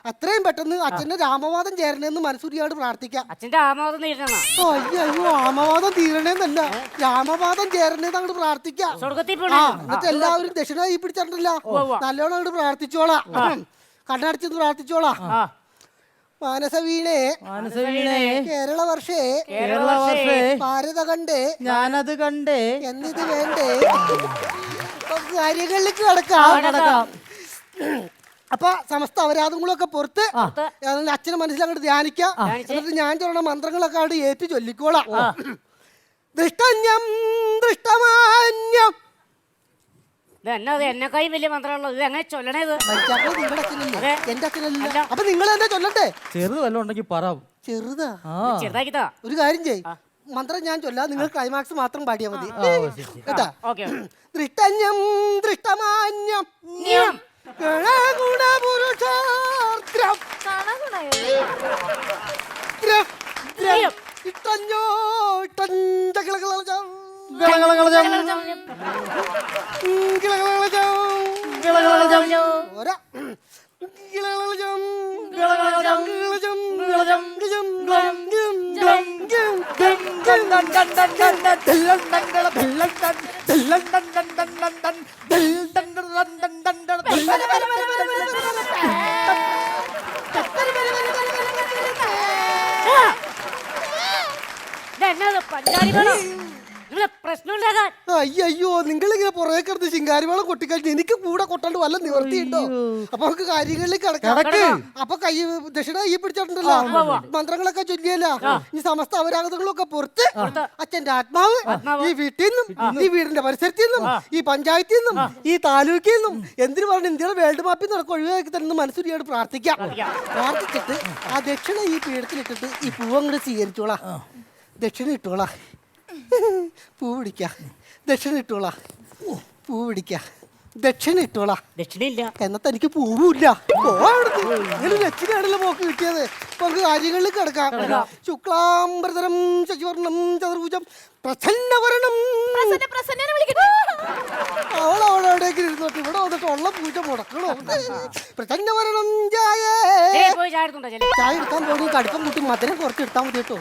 അത്രയും പെട്ടെന്ന് അച്ഛന്റെ രാമവാദം ചേരണേന്ന് മനസ്സുരിയോട് പ്രാർത്ഥിക്കാം. അച്ഛന്റെ ആമോദം തീരണ അയ്യോ ആമവാദം തീരണേന്നല്ല, രാമവാദം ചേരണേന്ന് അങ്ങോട്ട് പ്രാർത്ഥിക്കാം. സ്വർഗത്തിൽ എന്നിട്ട് എല്ലാവരും ദക്ഷിണ ഈ പിടിച്ചിട്ടുണ്ടല്ലോ, നല്ലോണം അങ്ങോട്ട് പ്രാർത്ഥിച്ചോളാം. കണ്ണടച്ചെന്ന് പ്രാർത്ഥിച്ചോളാം. മാനസവീണേ കേരളവർഷേ ഭാരത ഞാനത് കണ്ടേ എന്നിത് വേണ്ടേ കാര്യങ്ങളിലേക്ക് കടക്കാം. അപ്പൊ സമസ്ത അപരാധങ്ങളൊക്കെ പുറത്ത് അച്ഛനെ മനസ്സിലങ്ങോട്ട് ധ്യാനിക്കാം. എന്നിട്ട് ഞാൻ ചൊല്ലുന്ന മന്ത്രങ്ങളൊക്കെ അവിടെ ഏറ്റു ചൊല്ലിക്കോളാം. ദൃഷ്ടന്യം ദൃഷ്ടമാന്യം. എന്നെക്കായി വലിയ മന്ത്രമുള്ളത് ഇത് എങ്ങനെ ചൊല്ലണേത്? നിങ്ങളുടെ അച്ഛനല്ലേ, എന്റെ അച്ഛനല്ല. അപ്പൊ നിങ്ങൾ എന്താ ചൊല്ലണ്ടേ? ചെറുത് വല്ലതും ഉണ്ടെങ്കിൽ പറ. ചെറുതാ? ചെറുതാക്കിത്താ. ഒരു കാര്യം ചെയ്, മന്ത്രം ഞാൻ ചൊല്ലാം, നിങ്ങൾ ക്ലൈമാക്സ് മാത്രം പാടിയാ മതി കേട്ടാ. ദൃഷ്ടന്യം ദൃഷ്ടമാന്യം അയ്യോ നിങ്ങളിങ്ങനെ പുറകെ കിടന്ന് ശിങ്കാരിവളം കൊട്ടിക്കഴിഞ്ഞ് എനിക്ക് കൂടെ കൊട്ടാണ്ട് വല്ല നിവർത്തിയുണ്ടോ? അപ്പൊ നമുക്ക് കാര്യങ്ങളിലേക്ക് കിടക്കാം. അപ്പൊ കൈ ദക്ഷിണ ഈ പിടിച്ചിട്ടുണ്ടല്ലോ, മന്ത്രങ്ങളൊക്കെ ചൊല്ലിയല്ലോ. ഈ സമസ്ത അപരാധങ്ങളൊക്കെ പുറത്ത് അച്ഛന്റെ ആത്മാവ് ഈ വീട്ടിൽ നിന്നും ഈ വീടിന്റെ പരിസരത്തിൽ നിന്നും ഈ പഞ്ചായത്തിൽ നിന്നും ഈ താലൂക്കിൽ നിന്നും എന്തിനു പറഞ്ഞു ഇന്ത്യയുടെ വേൾഡ് മാപ്പിൽ നടക്കും ഒഴിവാക്കി തന്നെ മനസ്സുരിയോട് പ്രാർത്ഥിക്കാം. പ്രാർത്ഥിച്ചിട്ട് ആ ദക്ഷിണ ഈ പീഠത്തിലിട്ടിട്ട് ഈ പൂവങ്ങോട്ട് സ്വീകരിച്ചോളാം. ദക്ഷിണ ഇട്ടോളാം, പൂ പിടിക്ക. ദക്ഷിണ ഇട്ടോളാം, പൂ പിടിക്ക. ദക്ഷിണ ഇട്ടോളാ. ദക്ഷിണയില്ല എന്നത്തെ എനിക്ക് പൂവില്ല. ഇങ്ങനെ ദക്ഷിണയാണല്ലോ പോക്ക് കിട്ടിയത്. അപ്പൊ നമുക്ക് കാര്യങ്ങളിൽ കിടക്കാം. ശുക്ലാംബരതരം ശശിവർണം ചതുർഭുജം പ്രസന്നവരണം. അവളവിടേക്ക് ഇരുന്നോട്ട് ഇവിടെ വന്നിട്ട് ഉള്ള പൂജ മുടക്കണോ? പ്രസന്നവരണം ചായ എടുക്കാൻ പോയി കടുപ്പം കൂട്ടി മധുരം കുറച്ച് എടുത്താൽ മതി കേട്ടോ.